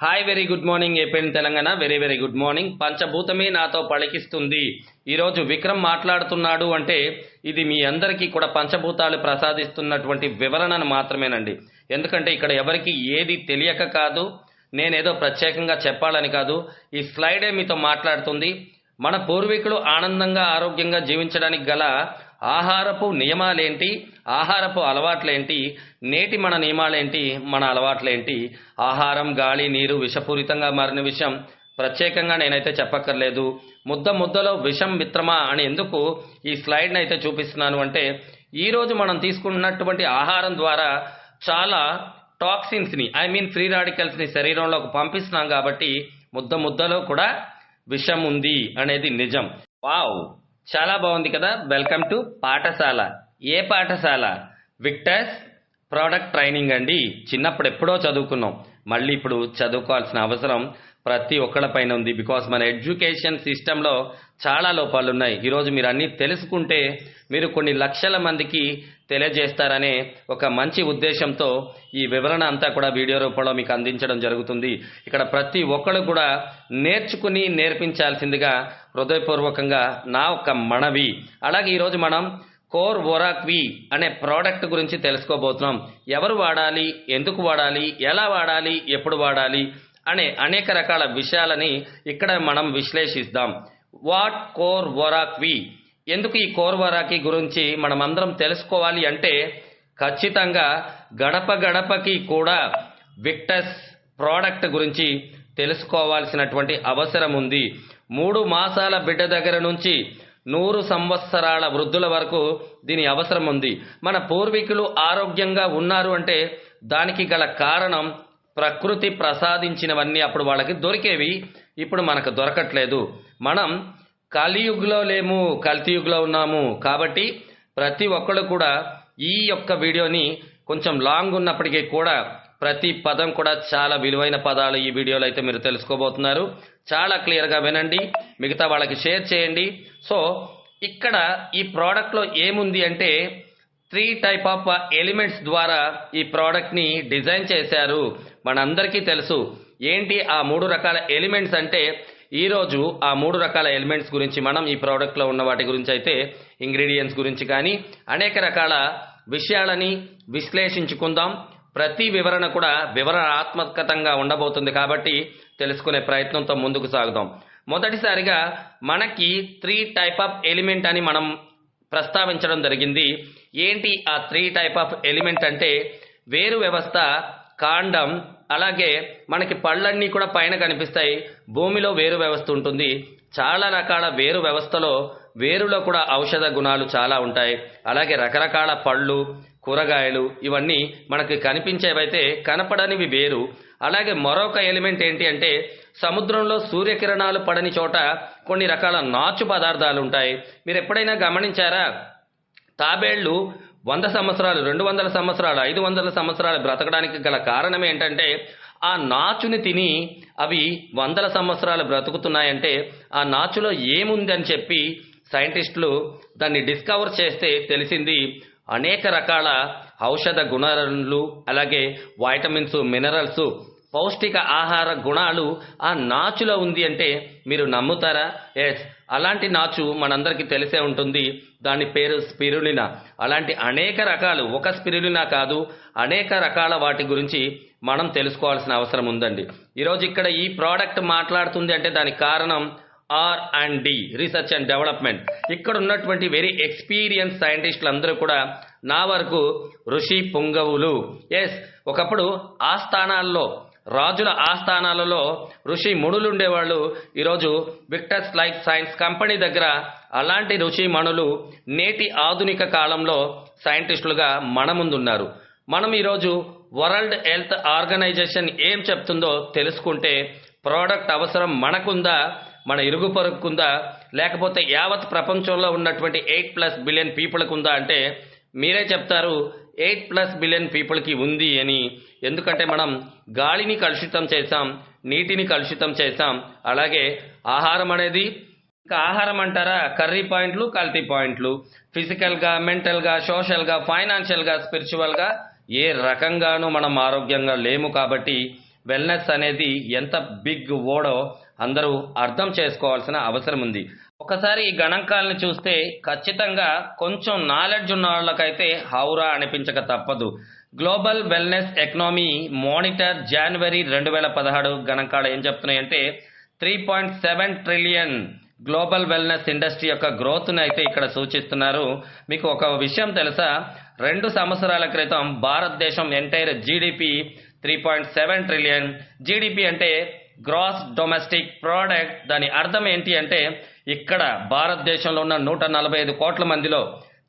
Hi very good morning APN Telangana. Very very good morning. పంచభూతమే నాతో పలికిస్తుంది. ఈరోజు విక్రమ్ మాట్లాడుతున్నాడు అంటే ఇది మీ అందరికీ కూడా పంచభూతాలు ప్రసాదిస్తున్నటువంటి వివరణను మాత్రమేనండి. ఎందుకంటే ఇక్కడ ఎవరికి ఏది తెలియక కాదు, నేనేదో ప్రత్యేకంగా చెప్పాలని కాదు. ఈ స్లైడే మీతో మాట్లాడుతుంది. మన పూర్వీకులు ఆనందంగా ఆరోగ్యంగా జీవించడానికి గల ఆహారపు నియమాలేంటి, ఆహారపు అలవాట్లేంటి, నేటి మన నియమాలేంటి, మన అలవాట్లేంటి. ఆహారం, గాలి, నీరు విషపూరితంగా మారిన విషయం ప్రత్యేకంగా నేనైతే చెప్పక్కర్లేదు. ముద్దలో విషం మిత్రమా అని ఎందుకు ఈ స్లైడ్ని అయితే చూపిస్తున్నాను అంటే, ఈరోజు మనం తీసుకున్నటువంటి ఆహారం ద్వారా చాలా టాక్సిన్స్ని ఫ్రీ రాడికల్స్ని శరీరంలోకి పంపిస్తున్నాం. కాబట్టి ముద్దలో కూడా విషం ఉంది అనేది నిజం. వావ్, చాలా బాగుంది కదా. వెల్కమ్ టు పాఠశాల. ఏ పాఠశాల? విక్టర్స్ ప్రోడక్ట్ ట్రైనింగ్ అండి. చిన్నప్పుడు ఎప్పుడో చదువుకున్నాం, మళ్ళీ ఇప్పుడు చదువుకోవాల్సిన అవసరం ప్రతి ఒక్కళ్ళపైన ఉంది. బికాస్ మన ఎడ్యుకేషన్ సిస్టంలో చాలా లోపాలు ఉన్నాయి. ఈరోజు మీరు అన్నీ తెలుసుకుంటే మీరు కొన్ని లక్షల మందికి తెలియజేస్తారనే ఒక మంచి ఉద్దేశంతో ఈ వివరణ అంతా కూడా వీడియో రూపంలో మీకు అందించడం జరుగుతుంది. ఇక్కడ ప్రతి ఒక్కరు కూడా నేర్చుకుని నేర్పించాల్సిందిగా హృదయపూర్వకంగా నా ఒక మనవి. అలాగే ఈరోజు మనం కోర్ వొరాక్వి అనే ప్రోడక్ట్ గురించి తెలుసుకోబోతున్నాం. ఎవరు వాడాలి, ఎందుకు వాడాలి, ఎలా వాడాలి, ఎప్పుడు వాడాలి అనే అనేక రకాల విషయాలని ఇక్కడ మనం విశ్లేషిద్దాం. వాట్ కోర్ వొరాక్వి, ఎందుకు ఈ కోర్ వొరాక్వి గురించి మనం అందరం తెలుసుకోవాలి అంటే ఖచ్చితంగా గడప గడపకి కూడా విక్టర్స్ ప్రోడక్ట్ గురించి తెలుసుకోవాల్సినటువంటి అవసరం ఉంది. 3 మాసాల బిడ్డ దగ్గర నుంచి 100 సంవత్సరాల వృద్ధుల వరకు దీని అవసరం ఉంది. మన పూర్వీకులు ఆరోగ్యంగా ఉన్నారు అంటే దానికి గల కారణం ప్రకృతి ప్రసాదించినవన్నీ అప్పుడు వాళ్ళకి దొరికేవి, ఇప్పుడు మనకు దొరకట్లేదు. మనం కలియుగ్లో లేము, కల్తీయుగ్లో ఉన్నాము. కాబట్టి ప్రతి ఒక్కళ్ళు కూడా ఈ యొక్క వీడియోని కొంచెం లాంగ్ ఉన్నప్పటికీ కూడా ప్రతి పదం కూడా చాలా విలువైన పదాలు ఈ వీడియోలో అయితే మీరు తెలుసుకోబోతున్నారు. చాలా క్లియర్గా వినండి, మిగతా వాళ్ళకి షేర్ చేయండి. సో ఇక్కడ ఈ ప్రోడక్ట్లో ఏముంది అంటే 3 టైప్ ఆఫ్ ఎలిమెంట్స్ ద్వారా ఈ ప్రోడక్ట్ని డిజైన్ చేశారు. మనందరికీ తెలుసు ఏంటి ఆ 3 రకాల ఎలిమెంట్స్ అంటే. ఈరోజు ఆ 3 రకాల ఎలిమెంట్స్ గురించి మనం ఈ ప్రోడక్ట్లో ఉన్న వాటి గురించి అయితే ఇంగ్రీడియంట్స్ గురించి కానీ అనేక రకాల విషయాలని విశ్లేషించుకుందాం. ప్రతి వివరణ కూడా వివరణాత్మకంగా ఉండబోతుంది కాబట్టి తెలుసుకునే ప్రయత్నంతో ముందుకు సాగుదాం. మొదటిసారిగా మనకి 3 టైప్ ఆఫ్ ఎలిమెంట్ అని మనం ప్రస్తావించడం జరిగింది. ఏంటి ఆ 3 టైప్ ఆఫ్ ఎలిమెంట్ అంటే వేరు వ్యవస్థ, కాండం, అలాగే మనకి పళ్ళన్నీ కూడా పైన కనిపిస్తాయి. భూమిలో వేరు వ్యవస్థ ఉంటుంది. చాలా రకాల వేరు వ్యవస్థలో వేరులో కూడా ఔషధ గుణాలు చాలా ఉంటాయి. అలాగే రకరకాల పళ్ళు, కూరగాయలు ఇవన్నీ మనకి కనిపించేవైతే కనపడనివి వేరు. అలాగే మరొక ఎలిమెంట్ ఏంటి అంటే సముద్రంలో సూర్యకిరణాలు పడని చోట కొన్ని రకాల నాచు పదార్థాలు ఉంటాయి. మీరు ఎప్పుడైనా గమనించారా? తాబేళ్లు 100 సంవత్సరాలు, 200 సంవత్సరాలు, 500 సంవత్సరాలు బ్రతకడానికి గల కారణం ఏంటంటే ఆ నాచుని తిని అవి 100 సంవత్సరాలు బ్రతుకుతున్నాయంటే ఆ నాచులో ఏముందని చెప్పి సైంటిస్టులు దాన్ని డిస్కవర్ చేస్తే తెలిసింది అనేక రకాల ఔషధ గుణాలు, అలాగే వైటమిన్స్, మినరల్స్, పౌష్టిక ఆహార గుణాలు ఆ నాచులో ఉంది అంటే మీరు నమ్ముతారా? ఎస్, అలాంటి నాచు మనందరికీ తెలిసే ఉంటుంది. దాని పేరు స్పిరులినా. అలాంటి అనేక రకాలు, ఒక స్పిరులినా కాదు, అనేక రకాల వాటి గురించి మనం తెలుసుకోవాల్సిన అవసరం ఉందండి. ఈరోజు ఇక్కడ ఈ ప్రోడక్ట్ మాట్లాడుతుంది అంటే దానికి కారణం R&D, రీసెర్చ్ అండ్ డెవలప్మెంట్. ఇక్కడ ఉన్నటువంటి వెరీ ఎక్స్పీరియన్స్ సైంటిస్టులు అందరూ కూడా నా వరకు ఋషి పుంగవులు. ఎస్, ఒకప్పుడు ఆస్థానాల్లో, రాజుల ఆస్థానాలలో ఋషి మునులు ఉండేవాళ్ళు. ఈరోజు విక్టర్స్ లైఫ్ సైన్స్ కంపెనీ దగ్గర అలాంటి ఋషి మణులు నేటి ఆధునిక కాలంలో సైంటిస్టులుగా మన ముందున్నారు. మనం ఈరోజు వరల్డ్ హెల్త్ ఆర్గనైజేషన్ ఏం చెప్తుందో తెలుసుకుంటే ప్రోడక్ట్ అవసరం మనకుందా, మన ఇరుగు పొరుగుకుందా, లేకపోతే యావత్ ప్రపంచంలో ఉన్నటువంటి 8+ బిలియన్ పీపుల్కి ఉందా అంటే మీరే చెప్తారు 8+ బిలియన్ పీపుల్కి ఉంది అని. ఎందుకంటే మనం గాలిని కలుషితం చేశాం, నీటిని కలుషితం చేశాం. అలాగే ఆహారం అనేది, ఇంకా ఆహారం అంటారా, కర్రీ పాయింట్లు, కల్తీ పాయింట్లు. ఫిజికల్గా, మెంటల్గా, సోషల్గా, ఫైనాన్షియల్గా, స్పిరిచువల్గా ఏ రకంగానూ మనం ఆరోగ్యంగా లేము. కాబట్టి వెల్నెస్ అనేది ఎంత బిగ్ వర్డో అందరూ అర్థం చేసుకోవాల్సిన అవసరం ఉంది. ఒకసారి ఈ గణాంకాలను చూస్తే ఖచ్చితంగా కొంచెం నాలెడ్జ్ ఉన్న వాళ్ళకైతే హౌరా అనిపించక తప్పదు. గ్లోబల్ వెల్నెస్ ఎకనామీ మానిటర్ జనవరి 2016 గణాంకాలు ఏం చెప్తున్నాయంటే 3.7 ట్రిలియన్ గ్లోబల్ వెల్నెస్ ఇండస్ట్రీ యొక్క గ్రోత్ని అయితే ఇక్కడ సూచిస్తున్నారు. మీకు ఒక విషయం తెలుసా, 2 సంవత్సరాల క్రితం భారతదేశం ఎంటైర్ జీడిపి 3.7 ట్రిలియన్. జీడిపి అంటే గ్రాస్ డొమెస్టిక్ ప్రోడక్ట్. దాని అర్థం ఏంటి అంటే ఇక్కడ భారతదేశంలో ఉన్న 145 కోట్ల మందిలో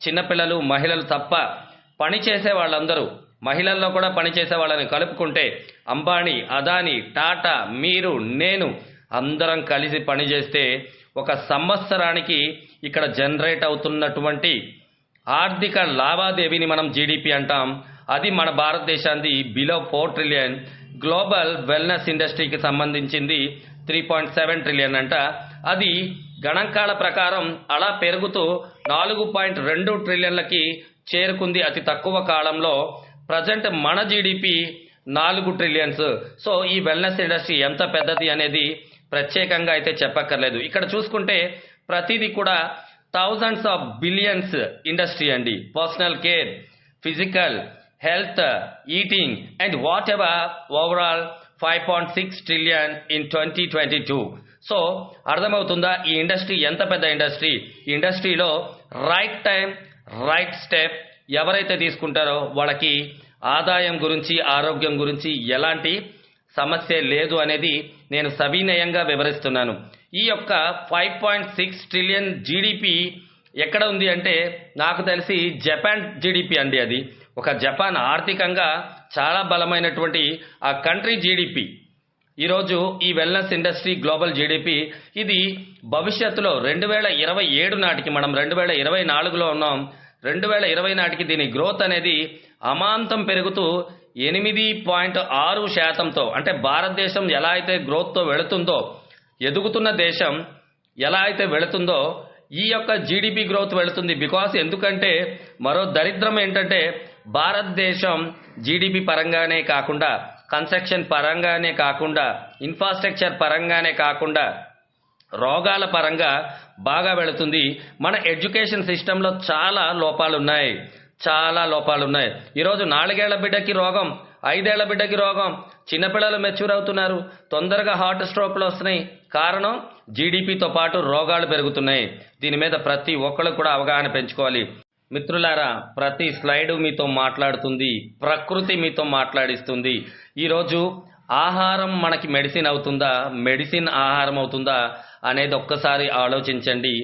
చిన్నపిల్లలు, మహిళలు తప్ప పనిచేసే వాళ్ళందరూ, మహిళల్లో కూడా పనిచేసే వాళ్ళని కలుపుకుంటే అంబానీ, అదానీ, టాటా, మీరు, నేను అందరం కలిసి పనిచేస్తే ఒక సంవత్సరానికి ఇక్కడ జనరేట్ అవుతున్నటువంటి ఆర్థిక లావాదేవీని మనం జీడిపి అంటాం. అది మన భారతదేశానికి బిలో 4 ట్రిలియన్. గ్లోబల్ వెల్నెస్ ఇండస్ట్రీకి సంబంధించింది 3.7 ట్రిలియన్ అంట. అది గణాంకాల ప్రకారం అలా పెరుగుతూ 4.2 ట్రిలియన్లకి చేరుకుంది అతి తక్కువ కాలంలో. ప్రజెంట్ మన జీడిపి 4 ట్రిలియన్స్. సో ఈ వెల్నెస్ ఇండస్ట్రీ ఎంత పెద్దది అనేది ప్రత్యేకంగా అయితే చెప్పక్కర్లేదు. ఇక్కడ చూసుకుంటే ప్రతిదీ కూడా థౌజండ్స్ ఆఫ్ బిలియన్స్ ఇండస్ట్రీ అండి. Personal care, physical health, eating and what ever, overall 5.6 trillion in 2022. So అర్థమవుతుందా ఈ ఇండస్ట్రీ ఎంత పెద్ద ఇండస్ట్రీ. ఈ ఇండస్ట్రీలో రైట్ టైం, రైట్ స్టెప్ ఎవరైతే తీసుకుంటారో వాళ్ళకి ఆదాయం గురించి, ఆరోగ్యం గురించి ఎలాంటి సమస్య లేదు అనేది నేను సవినయంగా వివరిస్తున్నాను. ఈ యొక్క 5.6 ట్రిలియన్ జీడిపి ఎక్కడ ఉంది అంటే నాకు తెలిసి జపాన్ జీడిపి అండి. అది ఒక జపాన్ ఆర్థికంగా చాలా బలమైనటువంటి ఆ కంట్రీ జీడిపి. ఈరోజు ఈ వెల్నెస్ ఇండస్ట్రీ గ్లోబల్ జీడిపి ఇది భవిష్యత్తులో 2027 నాటికి, మనం 2024లో ఉన్నాం, 2020 నాటికి దీని గ్రోత్ అనేది అమాంతం పెరుగుతూ 8.6%తో, అంటే భారతదేశం ఎలా అయితే గ్రోత్తో వెళుతుందో, ఎదుగుతున్న దేశం ఎలా అయితే వెళుతుందో ఈ యొక్క జీడిపి గ్రోత్ వెళుతుంది. ఎందుకంటే మరో దరిద్రం ఏంటంటే భారతదేశం జీడిపి పరంగానే కాకుండా, కన్స్ట్రక్షన్ పరంగానే కాకుండా, ఇన్ఫ్రాస్ట్రక్చర్ పరంగానే కాకుండా రోగాల పరంగా బాగా వెళుతుంది. మన ఎడ్యుకేషన్ సిస్టంలో చాలా లోపాలు ఉన్నాయి. ఈరోజు 4 ఏళ్ల బిడ్డకి రోగం, 5 ఏళ్ల బిడ్డకి రోగం, చిన్నపిల్లలు మెచ్యూర్ అవుతున్నారు, తొందరగా హార్ట్ స్ట్రోక్లు వస్తున్నాయి. కారణం జీడిపితో పాటు రోగాలు పెరుగుతున్నాయి. దీని మీద ప్రతి ఒక్కరు కూడా అవగాహన పెంచుకోవాలి. మిత్రులారా, ప్రతి స్లైడ్ మీతో మాట్లాడుతుంది, ప్రకృతి మీతో మాట్లాడిస్తుంది. ఈరోజు ఆహారం మనకి మెడిసిన్ అవుతుందా, మెడిసిన్ ఆహారం అవుతుందా అనేది ఒక్కసారి ఆలోచించండి.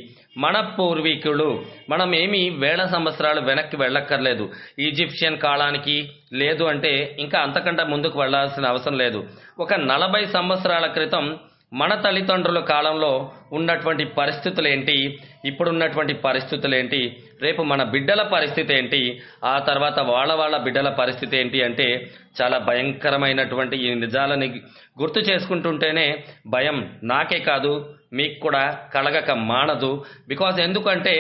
మన పూర్వీకులు, మనం ఏమీ వేల సంవత్సరాలు వెనక్కి వెళ్ళక్కర్లేదు. ఈజిప్షియన్ కాలానికి, లేదు అంటే ఇంకా అంతకంటే ముందుకు వెళ్ళాల్సిన అవసరం లేదు. ఒక 40 సంవత్సరాల క్రితం మన తల్లిదండ్రుల కాలంలో ఉన్నటువంటి పరిస్థితులు ఏంటి, ఇప్పుడున్నటువంటి పరిస్థితులు ఏంటి, రేపు మన బిడ్డల పరిస్థితి ఏంటి, ఆ తర్వాత వాళ్ళ బిడ్డల పరిస్థితి ఏంటి అంటే చాలా భయంకరమైనటువంటి ఈ నిజాలని గుర్తు చేసుకుంటుంటేనే భయం నాకే కాదు మీకు కూడా కలగక మానదు. ఎందుకంటే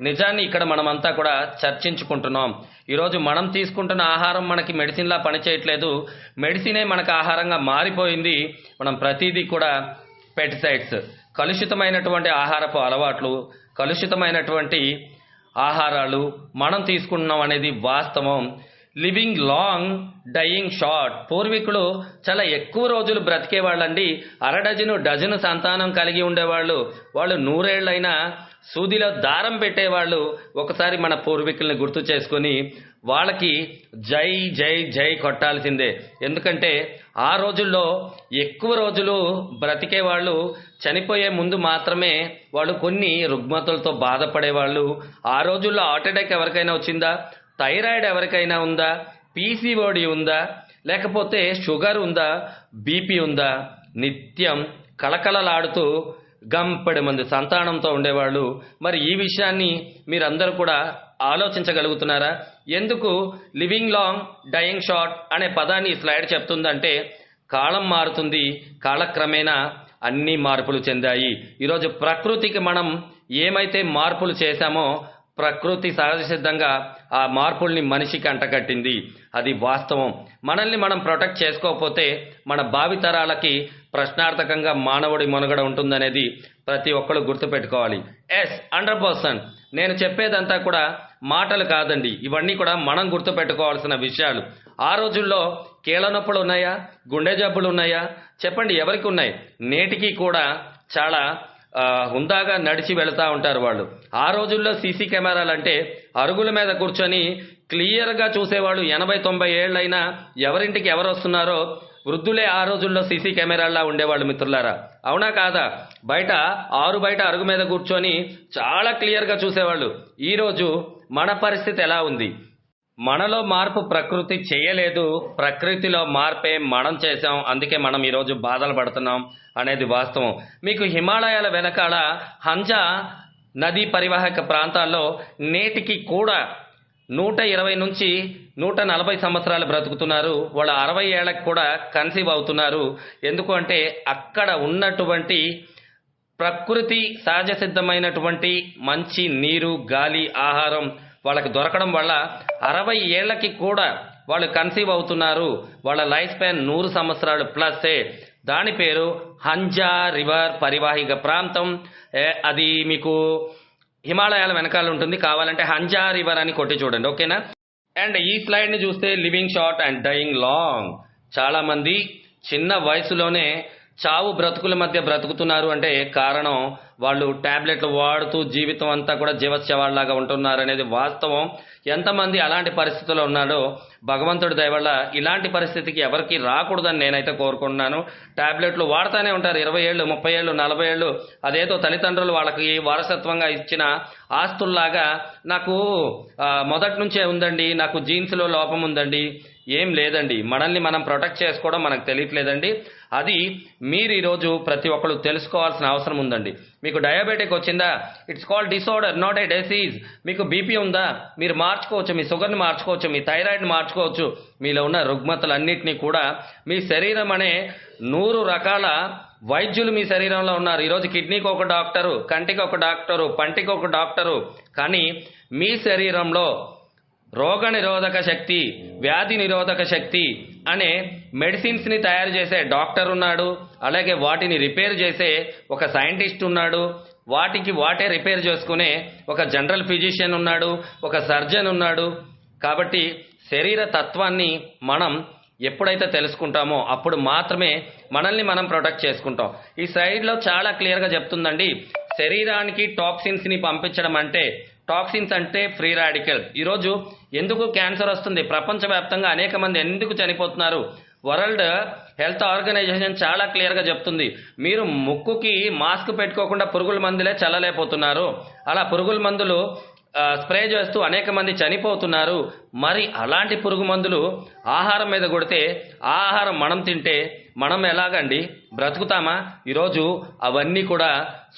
నిజాన్ని ఇక్కడ మనమంతా కూడా చర్చించుకుంటున్నాం. ఈరోజు మనం తీసుకుంటున్న ఆహారం మనకి మెడిసిన్లా పనిచేయట్లేదు, మెడిసినే మనకు ఆహారంగా మారిపోయింది. మనం ప్రతిదీ కూడా పెస్టిసైడ్స్, కలుషితమైనటువంటి ఆహారపు అలవాట్లు, కలుషితమైనటువంటి ఆహారాలు మనం తీసుకుంటున్నాం అనేది వాస్తవం. Living long, dying short. పూర్వీకులు చాలా ఎక్కువ రోజులు బ్రతికేవాళ్ళండి. డజను సంతానం కలిగి ఉండేవాళ్ళు. వాళ్ళు 100 ఏళ్ళైనా సూదిలో దారం పెట్టేవాళ్ళు. ఒకసారి మన పూర్వీకుల్ని గుర్తు చేసుకొని వాళ్ళకి జై జై జై కొట్టాల్సిందే. ఎందుకంటే ఆ రోజుల్లో ఎక్కువ రోజులు బ్రతికేవాళ్ళు. చనిపోయే ముందు మాత్రమే వాళ్ళు కొన్ని రుగ్మతలతో బాధపడేవాళ్ళు. ఆ రోజుల్లో హార్ట్ అటాక్ ఎవరికైనా వచ్చిందా, థైరాయిడ్ ఎవరికైనా ఉందా, పీసీఓడి ఉందా, లేకపోతే షుగర్ ఉందా, బీపీ ఉందా, నిత్యం కళకళలాడుతూ గంపెడు మంది సంతానంతో ఉండేవాళ్ళు. మరి ఈ విషయాన్ని మీరందరూ కూడా ఆలోచించగలుగుతున్నారా? ఎందుకు లివింగ్ లాంగ్, డయింగ్ షార్ట్ అనే పదాన్ని స్లైడ్ చెప్తుందంటే కాలం మారుతుంది, కాలక్రమేణా అన్ని మార్పులు చెందాయి. ఈరోజు ప్రకృతికి మనం ఏమైతే మార్పులు చేశామో ప్రకృతి సహజ సిద్ధంగా ఆ మార్పుల్ని మనిషికి అంటగట్టింది. అది వాస్తవం. మనల్ని మనం ప్రొటెక్ట్ చేసుకోకపోతే మన భావితరాలకి ప్రశ్నార్థకంగా మానవుడి మనుగడ ఉంటుందనేది ప్రతి ఒక్కరు గుర్తుపెట్టుకోవాలి. 100%. నేను చెప్పేదంతా కూడా మాటలు కాదండి, ఇవన్నీ కూడా మనం గుర్తుపెట్టుకోవాల్సిన విషయాలు. ఆ రోజుల్లో కీళ్ళ నొప్పులు ఉన్నాయా, గుండె జబ్బులు ఉన్నాయా చెప్పండి, ఎవరికి ఉన్నాయి? నేటికి కూడా చాలా హుందాగా నడిచి వెళతా ఉంటారు వాళ్ళు. ఆ రోజుల్లో సీసీ కెమెరాలు అంటే అరుగుల మీద కూర్చొని క్లియర్గా చూసేవాళ్ళు. 80-90 ఏళ్ళైనా ఎవరింటికి ఎవరు వస్తున్నారో వృద్ధులే ఆ రోజుల్లో సీసీ కెమెరాల్లా ఉండేవాళ్ళు మిత్రులారా. అవునా కాదా? బయట అరుగు మీద కూర్చొని చాలా క్లియర్గా చూసేవాళ్ళు. ఈరోజు మన పరిస్థితి ఎలా ఉంది? మనలో మార్పు ప్రకృతి చేయలేదు, ప్రకృతిలో మార్పే మనం చేశాం. అందుకే మనం ఈరోజు బాధలు పడుతున్నాం అనేది వాస్తవం. మీకు హిమాలయాల వెనకాల హంజా నదీ పరివాహక ప్రాంతాల్లో నేటికి కూడా 120 నుంచి 140 సంవత్సరాలు బ్రతుకుతున్నారు. వాళ్ళు 60 ఏళ్ళకి కూడా కన్సీవ్ అవుతున్నారు. ఎందుకు అంటే అక్కడ ఉన్నటువంటి ప్రకృతి సహజ సిద్ధమైనటువంటి మంచి నీరు, గాలి, ఆహారం వాళ్ళకి దొరకడం వల్ల 60 ఏళ్ళకి కూడా వాళ్ళు కన్సీవ్ అవుతున్నారు. వాళ్ళ లైఫ్ స్పాన్ 100 సంవత్సరాలు ప్లస్సే. దాని పేరు హంజా రివర్ పరివాహిక ప్రాంతం. అది మీకు హిమాలయాల వెనకాల ఉంటుంది. కావాలంటే హంజా రివర్ అని కొట్టి చూడండి, ఓకేనా? అండ్ ఈ స్లైడ్ని చూస్తే living short and dying long. చాలామంది చిన్న వయసులోనే చావు బ్రతుకుల మధ్య బ్రతుకుతున్నారు అంటే కారణం వాళ్ళు టాబ్లెట్లు వాడుతూ జీవితం అంతా కూడా జీవత్యవాళ్ళలాగా ఉంటున్నారు అనేది వాస్తవం. ఎంతమంది అలాంటి పరిస్థితుల్లో ఉన్నారో భగవంతుడి దయ వల్ల ఇలాంటి పరిస్థితికి ఎవరికి రాకూడదని నేనైతే కోరుకుంటున్నాను. టాబ్లెట్లు వాడుతూనే ఉంటారు 20 ఏళ్ళు, 30 ఏళ్ళు, 40 ఏళ్ళు. అదేదో తల్లిదండ్రులు వాళ్ళకి వారసత్వంగా ఇచ్చిన ఆస్తుల్లాగా నాకు మొదటి నుంచే ఉందండి, నాకు జీన్స్లో లోపం ఉందండి. ఏం లేదండి, మనల్ని మనం ప్రొటెక్ట్ చేసుకోవడం మనకు తెలియట్లేదండి. అది మీరు ఈరోజు ప్రతి ఒక్కరు తెలుసుకోవాల్సిన అవసరం ఉందండి. మీకు డయాబెటిక్ వచ్చిందా? It's called disorder, not a disease. మీకు బీపీ ఉందా? మీరు మార్చుకోవచ్చు, మీ షుగర్ని మార్చుకోవచ్చు, మీ థైరాయిడ్ని మార్చుకోవచ్చు. మీలో ఉన్న రుగ్మతలన్నింటినీ కూడా మీ శరీరం అనే 100 రకాల వైద్యులు మీ శరీరంలో ఉన్నారు. ఈరోజు కిడ్నీకి ఒక డాక్టరు, కంటికి ఒక డాక్టరు, పంటికి ఒక డాక్టరు. కానీ మీ శరీరంలో రోగ నిరోధక శక్తి, వ్యాధి నిరోధక శక్తి అనే మెడిసిన్స్ని తయారు చేసే డాక్టర్ ఉన్నాడు. అలాగే వాటిని రిపేర్ చేసే ఒక సైంటిస్ట్ ఉన్నాడు. వాటే రిపేర్ చేసుకునే ఒక జనరల్ ఫిజిషియన్ ఉన్నాడు, ఒక సర్జన్ ఉన్నాడు. కాబట్టి శరీర తత్వాన్ని మనం ఎప్పుడైతే తెలుసుకుంటామో అప్పుడు మాత్రమే మనల్ని మనం ప్రొటెక్ట్ చేసుకుంటాం. ఈ సైడ్లో చాలా క్లియర్గా చెప్తుందండి, శరీరానికి టాక్సిన్స్ని పంపించడం అంటే, టాక్సిన్స్ అంటే ఫ్రీ రాడికల్. ఈరోజు ఎందుకు క్యాన్సర్ వస్తుంది, ప్రపంచవ్యాప్తంగా అనేక మంది ఎందుకు చనిపోతున్నారు, వరల్డ్ హెల్త్ ఆర్గనైజేషన్ చాలా క్లియర్గా చెప్తుంది. మీరు ముక్కుకి మాస్క్ పెట్టుకోకుండా పురుగుల మందులే చల్లలేకపోతున్నారు. అలా పురుగుల మందులు స్ప్రే చేస్తూ అనేక మంది చనిపోతున్నారు. మరి అలాంటి పురుగు మందులు ఆహారం మీద కొడితే ఆ ఆహారం మనం తింటే మనం ఎలాగండి బ్రతుకుతామా? ఈరోజు అవన్నీ కూడా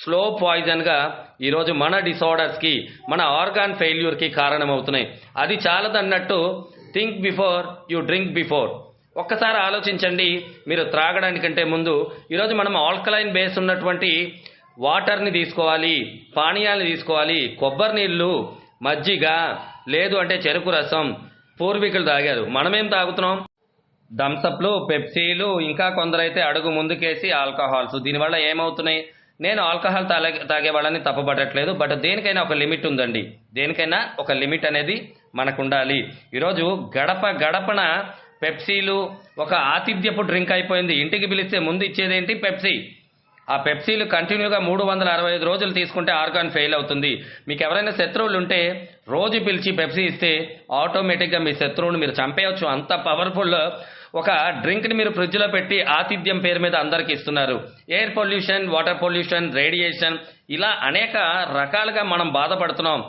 స్లో పాయిజన్గా ఈరోజు మన డిసార్డర్స్కి, మన ఆర్గాన్ ఫెయిల్యూర్కి కారణమవుతున్నాయి. అది చాలదన్నట్టు think before you drink before. ఒక్కసారి ఆలోచించండి. మీరు త్రాగడానికంటే ముందు ఈరోజు మనం ఆల్కలైన్ బేస్ ఉన్నటువంటి వాటర్ని తీసుకోవాలి, పానీయాలు తీసుకోవాలి. కొబ్బరి నీళ్ళు, మజ్జిగ, లేదు అంటే చెరుకు రసం పూర్వీకులు తాగారు. మనమేం తాగుతున్నాం? థమ్సప్లు, పెప్సీలు, ఇంకా కొందరైతే అడుగు ముందుకేసి ఆల్కహాల్స్. దీనివల్ల ఏమవుతున్నాయి? నేను ఆల్కహాల్ తాగే వాళ్ళని తప్పబట్టట్లేదు, బట్ దేనికైనా ఒక లిమిట్ ఉందండి. దేనికైనా ఒక లిమిట్ అనేది మనకు ఉండాలి. ఈరోజు గడపన పెప్సీలు ఒక ఆతిథ్యపు డ్రింక్ అయిపోయింది. ఇంటికి పిలిస్తే ముందు ఇచ్చేదేంటి? పెప్సీ. ఆ పెప్సీలు కంటిన్యూగా 365 రోజులు తీసుకుంటే ఆర్గాన్ ఫెయిల్ అవుతుంది. మీకు ఎవరైనా శత్రువులు ఉంటే రోజు పిలిచి పెప్సీ ఇస్తే ఆటోమేటిక్గా మీ శత్రువుని మీరు చంపేయవచ్చు. అంత పవర్ఫుల్ ఒక డ్రింక్ని మీరు ఫ్రిడ్జ్లో పెట్టి ఆతిథ్యం పేరు మీద అందరికీ ఇస్తున్నారు. Air pollution, water pollution, radiation, ఇలా అనేక రకాలుగా మనం బాధపడుతున్నాం.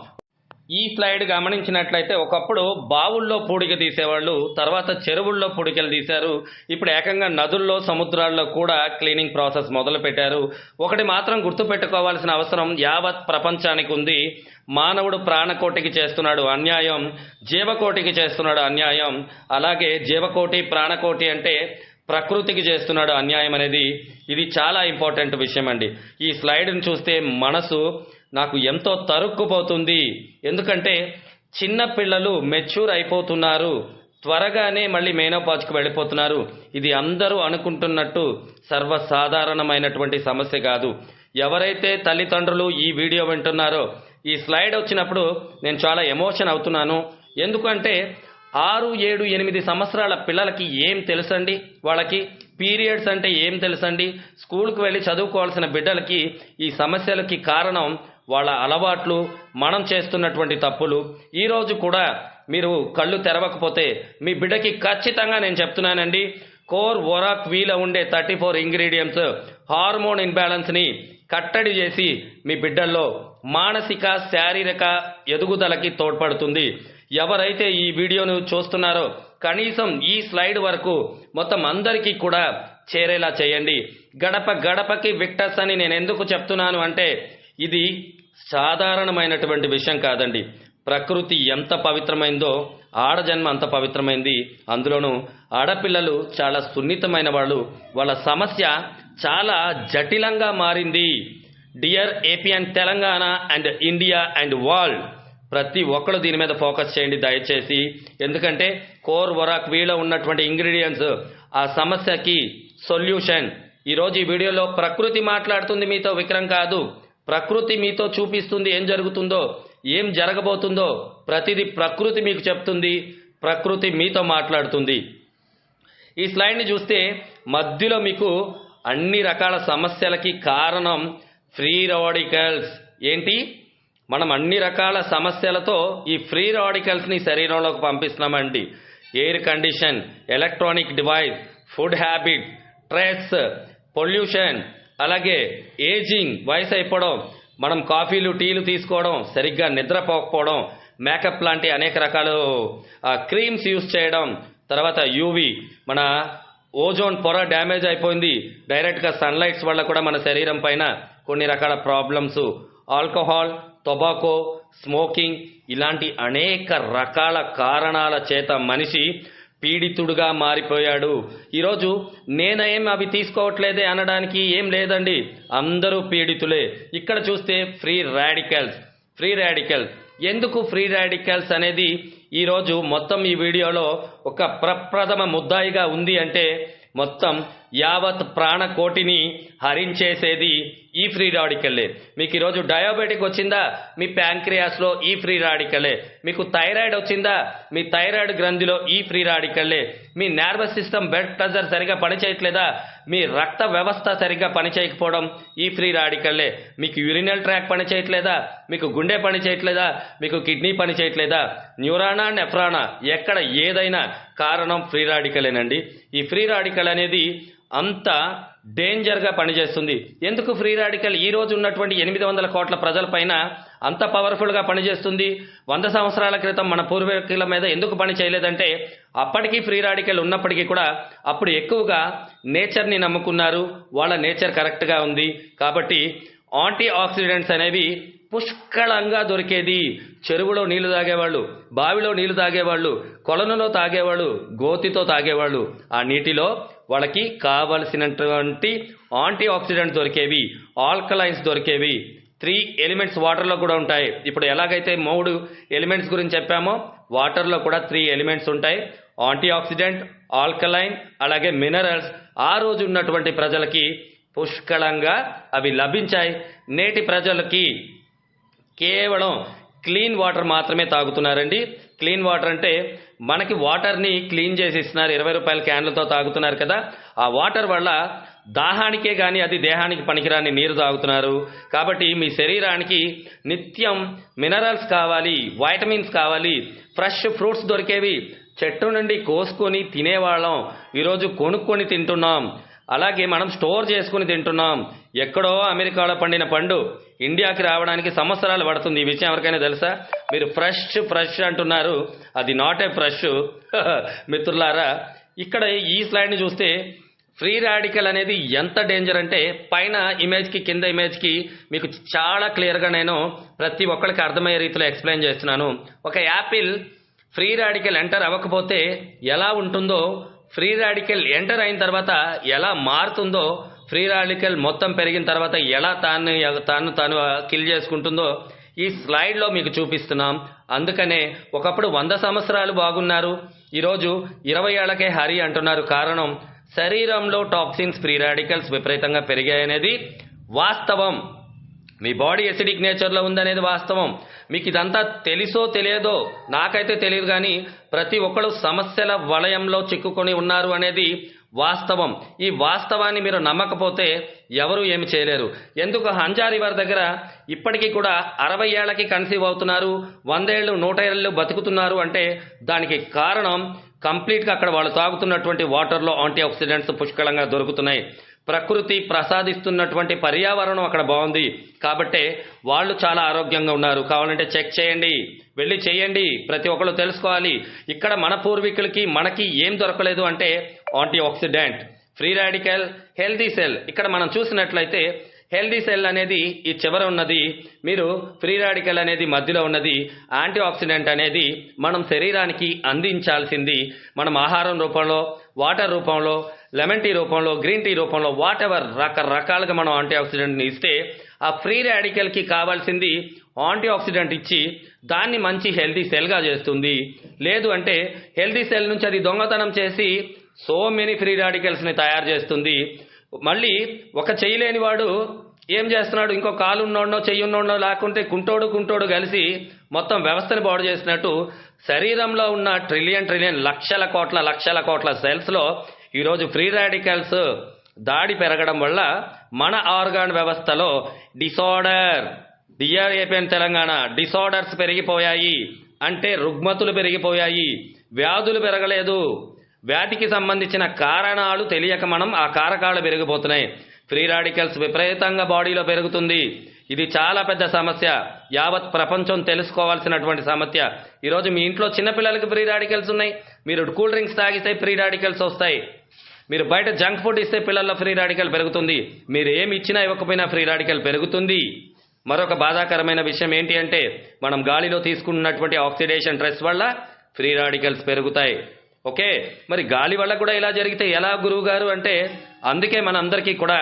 ఈ స్లైడ్ గమనించినట్లయితే ఒకప్పుడు బావుల్లో పూడిక తీసేవాళ్ళు, తర్వాత చెరువుల్లో పూడికలు తీశారు. ఇప్పుడు ఏకంగా నదుల్లో, సముద్రాల్లో కూడా క్లీనింగ్ ప్రాసెస్ మొదలు పెట్టారు. ఒకటి మాత్రం గుర్తుపెట్టుకోవాల్సిన అవసరం యావత్ ప్రపంచానికి ఉంది. మానవుడు ప్రాణకోటికి చేస్తున్నాడు అన్యాయం, జీవకోటికి చేస్తున్నాడు అన్యాయం. అలాగే జీవకోటి, ప్రాణకోటి అంటే ప్రకృతికి చేస్తున్నాడు అన్యాయం అనేది ఇది చాలా ఇంపార్టెంట్ విషయం అండి. ఈ స్లైడ్ని చూస్తే మనసు నాకు ఎంతో తరుక్కుపోతుంది. ఎందుకంటే చిన్న పిల్లలు మెచ్యూర్ అయిపోతున్నారు. త్వరగానే మళ్ళీ మెనోపాజ్కి వెళ్ళిపోతున్నారు. ఇది అందరూ అనుకుంటున్నట్టు సర్వసాధారణమైనటువంటి సమస్య కాదు. ఎవరైతే తల్లిదండ్రులు ఈ వీడియో వింటున్నారో ఈ స్లైడ్ వచ్చినప్పుడు నేను చాలా ఎమోషన్ అవుతున్నాను. ఎందుకంటే 6, 7, 8 సంవత్సరాల పిల్లలకి ఏం తెలుసండి? వాళ్ళకి పీరియడ్స్ అంటే ఏం తెలుసండి? స్కూల్కి వెళ్ళి చదువుకోవాల్సిన బిడ్డలకి ఈ సమస్యలకి కారణం వాళ్ళ అలవాట్లు, మనం చేస్తున్నటువంటి తప్పులు. ఈరోజు కూడా మీరు కళ్ళు తెరవకపోతే మీ బిడ్డకి ఖచ్చితంగా నేను చెప్తున్నానండి, కోర్ వొరాక్ వీలో ఉండే 34 ఇంగ్రీడియంట్స్ హార్మోన్ ఇన్బ్యాలెన్స్ని కట్టడి చేసి మీ బిడ్డల్లో మానసిక, శారీరక ఎదుగుదలకి తోడ్పడుతుంది. ఎవరైతే ఈ వీడియోను చూస్తున్నారో కనీసం ఈ స్లైడ్ వరకు మొత్తం అందరికీ కూడా చేరేలా చేయండి. గడప గడపకి విక్టర్స్ అని నేను ఎందుకు చెప్తున్నాను అంటే ఇది సాధారణమైనటువంటి విషయం కాదండి. ప్రకృతి ఎంత పవిత్రమైందో ఆడజన్మ అంత పవిత్రమైంది. అందులోనూ ఆడపిల్లలు చాలా సున్నితమైన వాళ్ళు. వాళ్ళ సమస్య చాలా జటిలంగా మారింది. Dear AP and Telangana and India and world, ప్రతి ఒక్కరు దీని మీద ఫోకస్ చేయండి దయచేసి. ఎందుకంటే కోర్ వొరాక్ వీలో ఉన్నటువంటి ఇంగ్రీడియంట్స్ ఆ సమస్యకి సొల్యూషన్. ఈరోజు ఈ వీడియోలో ప్రకృతి మాట్లాడుతుంది మీతో, విక్రమ్ కాదు. ప్రకృతి మీతో చూపిస్తుంది ఏం జరుగుతుందో, ఏం జరగబోతుందో. ప్రతిదీ ప్రకృతి మీకు చెప్తుంది, ప్రకృతి మీతో మాట్లాడుతుంది. ఈ స్లైడ్ని చూస్తే మధ్యలో మీకు అన్ని రకాల సమస్యలకి కారణం ఫ్రీ రాడికల్స్. ఏంటి? మనం అన్ని రకాల సమస్యలతో ఈ ఫ్రీ రాడికల్స్ని శరీరంలోకి పంపిస్తున్నామండి. Air condition, electronic device, food habit, stress, pollution, అలాగే ఏజింగ్, వయసు అయిపోవడం, మనం కాఫీలు, టీలు తీసుకోవడం, సరిగ్గా నిద్రపోకపోవడం, మేకప్ లాంటి అనేక రకాల క్రీమ్స్ యూజ్ చేయడం, తర్వాత యూవి, మన ఓజోన్ పొర డ్యామేజ్ అయిపోయింది డైరెక్ట్గా సన్లైట్స్ వల్ల కూడా మన శరీరం పైన కొన్ని రకాల ప్రాబ్లమ్స్, ఆల్కహాల్, టొబాకో, స్మోకింగ్, ఇలాంటి అనేక రకాల కారణాల చేత మనిషి పీడితుడుగా మారిపోయాడు. ఈరోజు నేనేం అవి తీసుకోవట్లేదే అనడానికి ఏం లేదండి, అందరూ పీడితులే. ఇక్కడ చూస్తే ఫ్రీ రాడికల్స్ ఎందుకు ఫ్రీ రాడికల్స్ అనేది ఈరోజు మొత్తం ఈ వీడియోలో ఒక ప్రప్రథమ ముద్దాయిగా ఉంది. అంటే మొత్తం యావత్ ప్రాణకోటిని హరించేసేది ఈ ఫ్రీ రాడికల్లే. మీకు ఈరోజు డయాబెటిక్ వచ్చిందా, మీ ప్యాంక్రియాస్లో ఈ ఫ్రీ రాడికల్లే. మీకు థైరాయిడ్ వచ్చిందా, మీ థైరాయిడ్ గ్రంథిలో ఈ ఫ్రీ రాడికల్లే. మీ నర్వస్ సిస్టమ్, బ్లడ్ ప్రెషర్ సరిగా పనిచేయట్లేదా, మీ రక్త వ్యవస్థ సరిగ్గా పనిచేయకపోవడం ఈ ఫ్రీ రాడికల్లే. మీకు యూరినల్ ట్రాక్ పనిచేయట్లేదా, మీకు గుండె పనిచేయట్లేదా, మీకు కిడ్నీ పనిచేయట్లేదా, న్యూరానా, నెఫ్రానా, ఎక్కడ ఏదైనా కారణం ఫ్రీ రాడికలేనండి. ఈ ఫ్రీ రాడికల్ అనేది అంత డేంజర్గా పనిచేస్తుంది. ఎందుకు ఫ్రీ రాడికల్ ఈ రోజు ఉన్నటువంటి 800 కోట్ల ప్రజల పైన అంత పవర్ఫుల్గా పనిచేస్తుంది? 100 సంవత్సరాల క్రితం మన పూర్వీకుల మీద ఎందుకు పని చేయలేదంటే అప్పటికీ ఫ్రీ రాడికల్ ఉన్నప్పటికీ కూడా అప్పుడు ఎక్కువగా నేచర్ని నమ్ముకున్నారు. వాళ్ళ నేచర్ కరెక్ట్గా ఉంది కాబట్టి యాంటీ ఆక్సిడెంట్స్ అనేవి పుష్కళంగా దొరికేది. చెరువులో నీళ్లు తాగేవాళ్ళు, బావిలో నీళ్లు తాగేవాళ్ళు, కొలనులో తాగేవాళ్ళు, గోతితో తాగేవాళ్ళు. ఆ నీటిలో వాళ్ళకి కావలసినటువంటి యాంటీ ఆక్సిడెంట్స్ దొరికేవి, ఆల్కలైన్స్ దొరికేవి. 3 ఎలిమెంట్స్ వాటర్లో కూడా ఉంటాయి. ఇప్పుడు ఎలాగైతే 3 ఎలిమెంట్స్ గురించి చెప్పామో వాటర్లో కూడా 3 ఎలిమెంట్స్ ఉంటాయి. యాంటీ ఆక్సిడెంట్, ఆల్కలైన్, అలాగే మినరల్స్. ఆ రోజు ఉన్నటువంటి ప్రజలకి పుష్కళంగా అవి లభించాయి. నేటి ప్రజలకి కేవలం క్లీన్ వాటర్ మాత్రమే తాగుతున్నారండి. క్లీన్ వాటర్ అంటే మనకి వాటర్ని క్లీన్ చేసి ఇస్తున్నారు, 20 రూపాయల క్యాన్లతో తాగుతున్నారు కదా. ఆ వాటర్ వల్ల దాహానికే కానీ అది దేహానికి పనికిరాని నీరు తాగుతున్నారు. కాబట్టి మీ శరీరానికి నిత్యం మినరల్స్ కావాలి, వైటమిన్స్ కావాలి. ఫ్రెష్ ఫ్రూట్స్ దొరికేవి, చెట్టు నుండి కోసుకొని తినేవాళ్ళం, ఈరోజు కొనుక్కొని తింటున్నాం. అలాగే మనం స్టోర్ చేసుకుని తింటున్నాం. ఎక్కడో అమెరికాలో పండిన పండు ఇండియాకి రావడానికి సంవత్సరాలు పడుతుంది. ఈ విషయం ఎవరికైనా తెలుసా? మీరు ఫ్రెష్ అంటున్నారు, అది నాట్ ఏ ఫ్రెష్. మిత్రులారా, ఇక్కడ ఈ స్లైడ్ని చూస్తే ఫ్రీ రాడికల్ అనేది ఎంత డేంజర్ అంటే పైన ఇమేజ్కి కింద ఇమేజ్కి మీకు చాలా క్లియర్గా నేను ప్రతి ఒక్కరికి అర్థమయ్యే రీతిలో ఎక్స్ప్లెయిన్ చేస్తున్నాను. ఒక యాపిల్ ఫ్రీ రాడికల్ ఎంటర్ అవ్వకపోతే ఎలా ఉంటుందో, ఫ్రీ రాడికల్ ఎంటర్ అయిన తర్వాత ఎలా మారుతుందో, ఫ్రీ రాడికల్ మొత్తం పెరిగిన తర్వాత ఎలా తాను కిల్ చేసుకుంటుందో ఈ స్లైడ్లో మీకు చూపిస్తున్నాం. అందుకనే ఒకప్పుడు 100 సంవత్సరాలు బాగున్నారు, ఈరోజు 20 ఏళ్లకే హరి అంటున్నారు. కారణం శరీరంలో టాక్సిన్స్, ఫ్రీ రాడికల్స్ విపరీతంగా పెరిగాయనేది వాస్తవం. మీ బాడీ ఎసిడిక్ నేచర్లో ఉందనేది వాస్తవం. మీకు ఇదంతా తెలుసో తెలియదో నాకైతే తెలియదు, కానీ ప్రతి ఒక్కరు సమస్యల వలయంలో చిక్కుకొని ఉన్నారు అనేది వాస్తవం. ఈ వాస్తవాన్ని మీరు నమ్మకపోతే ఎవరు ఏమి చేయలేరు. ఎందుకు హంజా రివర్ దగ్గర ఇప్పటికీ కూడా 60 ఏళ్లకి కన్సీవ్ అవుతున్నారు, 100 ఏళ్ళు 100 ఏళ్ళు బతుకుతున్నారు అంటే దానికి కారణం కంప్లీట్గా అక్కడ వాళ్ళు తాగుతున్నటువంటి వాటర్లో యాంటీ ఆక్సిడెంట్స్ పుష్కలంగా దొరుకుతున్నాయి. ప్రకృతి ప్రసాదిస్తున్నటువంటి పర్యావరణం అక్కడ బాగుంది కాబట్టే వాళ్ళు చాలా ఆరోగ్యంగా ఉన్నారు. కావాలంటే చెక్ చేయండి, వెళ్ళి చేయండి. ప్రతి ఒక్కరు తెలుసుకోవాలి. ఇక్కడ మన పూర్వీకులకి మనకి ఏం దొరకలేదు అంటే anti oxidant, free radical, healthy cell. ఇక్కడ మనం చూసినట్లయితే హెల్దీ సెల్ అనేది ఈ చివర ఉన్నది, మీరు ఫ్రీ రాడికల్ అనేది మధ్యలో ఉన్నది, యాంటీ ఆక్సిడెంట్ అనేది మనం శరీరానికి అందించాల్సింది మనం ఆహారం రూపంలో, వాటర్ రూపంలో, లెమన్ టీ రూపంలో, గ్రీన్ టీ రూపంలో, వాట్ ఎవర్ రకరకాలుగా మనం యాంటీ ఆక్సిడెంట్ని ఇస్తే ఆ ఫ్రీ రాడికల్కి కావాల్సింది యాంటీ ఆక్సిడెంట్ ఇచ్చి దాన్ని మంచి హెల్దీ సెల్గా చేస్తుంది. లేదు అంటే హెల్దీ సెల్ నుంచి అది దొంగతనం చేసి సో మెనీ ఫ్రీ రాడికల్స్ని తయారు చేస్తుంది. మళ్ళీ ఒక చేయలేని వాడు ఏం చేస్తున్నాడు, ఇంకో కాలు ఉన్నోడో చెయ్యి ఉన్నోడో లేకుంటే కుంటోడు కలిసి మొత్తం వ్యవస్థని బాడు చేసినట్టు శరీరంలో ఉన్న ట్రిలియన్ లక్షల కోట్ల సెల్స్లో ఈరోజు ఫ్రీ రాడికల్స్ దాడి పెరగడం వల్ల మన ఆర్గాన్ వ్యవస్థలో డిఆర్ఏపీఎన్ తెలంగాణ డిసార్డర్స్ పెరిగిపోయాయి. అంటే రుగ్మతులు పెరిగిపోయాయి, వ్యాధులు పెరగలేదు. వ్యాధికి సంబంధించిన కారణాలు తెలియక మనం ఆ కారకాలు పెరిగిపోతున్నాయి. ఫ్రీ రాడికల్స్ విపరీతంగా బాడీలో పెరుగుతుంది. ఇది చాలా పెద్ద సమస్య, యావత్ ప్రపంచం తెలుసుకోవాల్సినటువంటి సమస్య. ఈరోజు మీ ఇంట్లో చిన్నపిల్లలకి ఫ్రీ రాడికల్స్ ఉన్నాయి. మీరు కూల్ డ్రింక్స్ తాగితే ఫ్రీ రాడికల్స్ వస్తాయి. మీరు బయట జంక్ ఫుడ్ ఇస్తే పిల్లల్లో ఫ్రీ రాడికల్ పెరుగుతుంది. మీరు ఏమి ఇచ్చినా ఇవ్వకపోయినా ఫ్రీ రాడికల్ పెరుగుతుంది. మరొక బాధాకరమైన విషయం ఏంటి అంటే మనం గాలిలో తీసుకున్నటువంటి ఆక్సిడేషన్ స్ట్రెస్ వల్ల ఫ్రీ రాడికల్స్ పెరుగుతాయి. ఓకే, మరి గాలి వల్ల కూడా ఇలా జరిగితే ఎలా గురువు గారు అంటే అందుకే మనందరికీ కూడా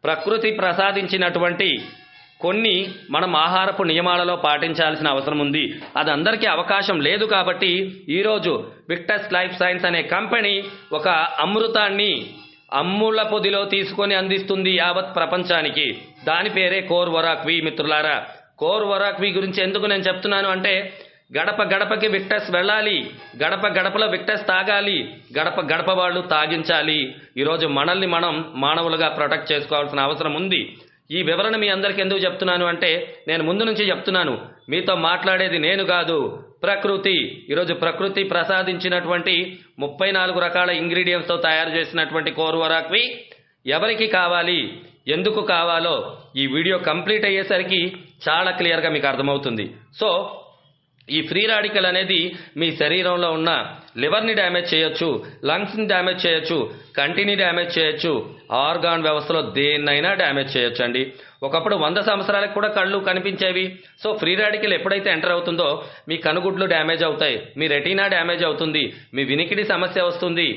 ప్రకృతి ప్రసాదించినటువంటి కొన్ని మనం ఆహారపు నియమాలలో పాటించాల్సిన అవసరం ఉంది. అది అందరికీ అవకాశం లేదు కాబట్టి ఈరోజు విక్టస్ లైఫ్ సైన్స్ అనే కంపెనీ ఒక అమృతాన్ని అమ్ముల పొదిలో తీసుకొని అందిస్తుంది యావత్ ప్రపంచానికి. దాని పేరే కోర్ వరాక్వి. మిత్రులారా, కోర్ వరాక్వి గురించి ఎందుకు నేను చెప్తున్నాను అంటే గడప గడపకి విక్టస్ వెళ్ళాలి, గడప గడపలో విక్టస్ తాగాలి, గడప గడప వాళ్ళు తాగించాలి. ఈరోజు మనల్ని మనం మానవులుగా ప్రొటెక్ట్ చేసుకోవాల్సిన అవసరం ఉంది. ఈ వివరణ మీ అందరికీ ఎందుకు చెప్తున్నాను అంటే నేను ముందు నుంచి చెప్తున్నాను, మీతో మాట్లాడేది నేను కాదు, ప్రకృతి. ఈరోజు ప్రకృతి ప్రసాదించినటువంటి 34 రకాల ఇంగ్రీడియంట్స్తో తయారు చేసినటువంటి కోర్ వరాక్వి ఎవరికి కావాలి, ఎందుకు కావాలో ఈ వీడియో కంప్లీట్ అయ్యేసరికి చాలా క్లియర్గా మీకు అర్థమవుతుంది. సో ఈ ఫ్రీ రాడికల్ అనేది మీ శరీరంలో ఉన్న లివర్ని డ్యామేజ్ చేయొచ్చు, లంగ్స్ని డ్యామేజ్ చేయొచ్చు, కంటిని డ్యామేజ్ చేయొచ్చు, ఆర్గాన్ వ్యవస్థలో దేన్నైనా డ్యామేజ్ చేయొచ్చు అండి. ఒకప్పుడు 100 సంవత్సరాలకు కూడా కళ్ళు కనిపించేవి. సో ఫ్రీ రాడికల్ ఎప్పుడైతే ఎంటర్ అవుతుందో మీ కనుగుడ్లు డ్యామేజ్ అవుతాయి, మీ రెటీనా డ్యామేజ్ అవుతుంది, మీ వినికిడి సమస్య వస్తుంది.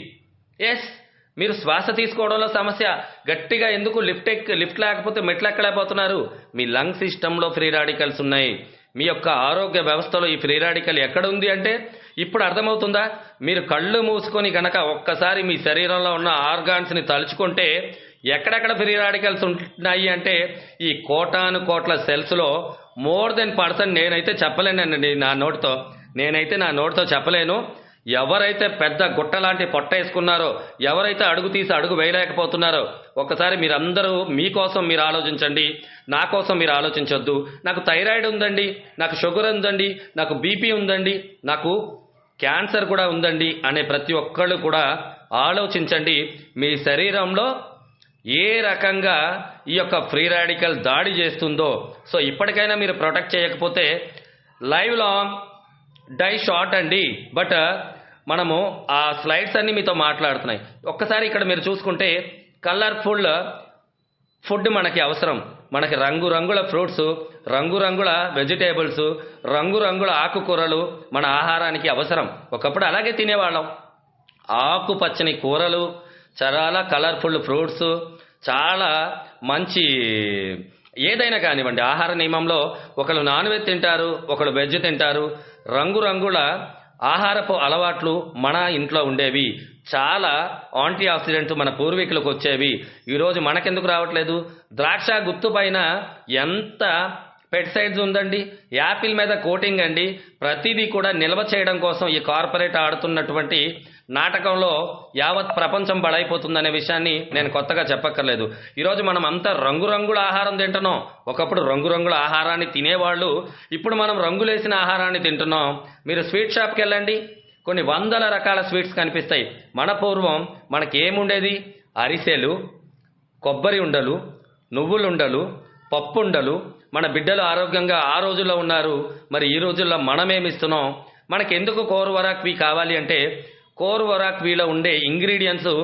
ఎస్, మీరు శ్వాస తీసుకోవడంలో సమస్య, గట్టిగా ఎందుకు లిఫ్ట్ లేకపోతే మెట్లు ఎక్కలేకపోతున్నారు, మీ లంగ్ సిస్టంలో ఫ్రీ రాడికల్స్ ఉన్నాయి. మీ యొక్క ఆరోగ్య వ్యవస్థలో ఈ ఫ్రీ రాడికల్ ఎక్కడ ఉంది అంటే ఇప్పుడు అర్థమవుతుందా? మీరు కళ్ళు మూసుకొని గనక ఒక్కసారి మీ శరీరంలో ఉన్న ఆర్గాన్స్ని తలుచుకుంటే ఎక్కడెక్కడ ఫ్రీ రాడికల్స్ ఉంటున్నాయి అంటే ఈ కోటాను కోట్ల సెల్స్లో మోర్ దెన్ పర్సెంట్ నేనైతే చెప్పలేనండి నా నోటితో చెప్పలేను. ఎవరైతే పెద్ద గుట్ట లాంటి పొట్ట వేసుకున్నారో, ఎవరైతే అడుగు తీసి అడుగు వేయలేకపోతున్నారో ఒకసారి మీరందరూ మీకోసం మీరు ఆలోచించండి, నా కోసం మీరు ఆలోచించొద్దు. నాకు థైరాయిడ్ ఉందండి, నాకు షుగర్ ఉందండి, నాకు బీపీ ఉందండి, నాకు క్యాన్సర్ కూడా ఉందండి అనే ప్రతి ఒక్కళ్ళు కూడా ఆలోచించండి. మీ శరీరంలో ఏ రకంగా ఈ యొక్క ఫ్రీ రాడికల్ దాడి చేస్తుందో. సో ఇప్పటికైనా మీరు ప్రొటెక్ట్ చేయకపోతే లైవ్ లాంగ్ డై షార్ట్ అండి. బట్ మనము ఆ స్లైడ్స్ అన్ని మీతో మాట్లాడుతున్నాయి. ఒక్కసారి ఇక్కడ మీరు చూసుకుంటే కలర్ఫుల్ ఫుడ్ మనకి అవసరం. మనకి రంగురంగుల ఫ్రూట్స్, రంగురంగుల వెజిటేబుల్స్, రంగురంగుల ఆకుకూరలు మన ఆహారానికి అవసరం. ఒకప్పుడు అలాగే తినేవాళ్ళం. ఆకుపచ్చని కూరలు, చాలా కలర్ఫుల్ ఫ్రూట్స్, చాలా మంచి ఏదైనా కానివ్వండి ఆహార నియమంలో ఒకళ్ళు నాన్ వెజ్ తింటారు, ఒకళ్ళు వెజ్ తింటారు. రంగురంగుల ఆహారపు అలవాట్లు మన ఇంట్లో ఉండేవి, చాలా యాంటీ ఆక్సిడెంట్స్ మన పూర్వీకులకు వచ్చేవి. ఈరోజు మనకెందుకు రావట్లేదు? ద్రాక్ష గుత్తు పైన ఎంత పెస్టిసైడ్స్ ఉందండి, యాపిల్ మీద కోటింగ్ అండి. ప్రతిదీ కూడా నిల్వ చేయడం కోసం ఈ కార్పొరేట్ ఆడుతున్నటువంటి నాటకంలో యావత్ ప్రపంచం బలైపోతుందనే విషయాన్ని నేను కొత్తగా చెప్పక్కర్లేదు. ఈరోజు మనం అంతా రంగురంగుల ఆహారం తింటున్నాం. ఒకప్పుడు రంగురంగుల ఆహారాన్ని తినేవాళ్ళు, ఇప్పుడు మనం రంగులేసిన ఆహారాన్ని తింటున్నాం. మీరు స్వీట్ షాప్కి వెళ్ళండి, కొన్ని వందల రకాల స్వీట్స్ కనిపిస్తాయి. మన పూర్వం మనకి ఏముండేది? అరిసెలు, కొబ్బరి ఉండలు, నువ్వులు ఉండలు, పప్పు ఉండలు. మన బిడ్డలు ఆరోగ్యంగా ఆ రోజుల్లో ఉన్నారు. మరి ఈ రోజుల్లో మనమేమిస్తున్నాం? మనకెందుకు కోర్వరాక్వి కావాలి అంటే, కోర్వరాక్విలో ఉండే ఇంగ్రీడియంట్స్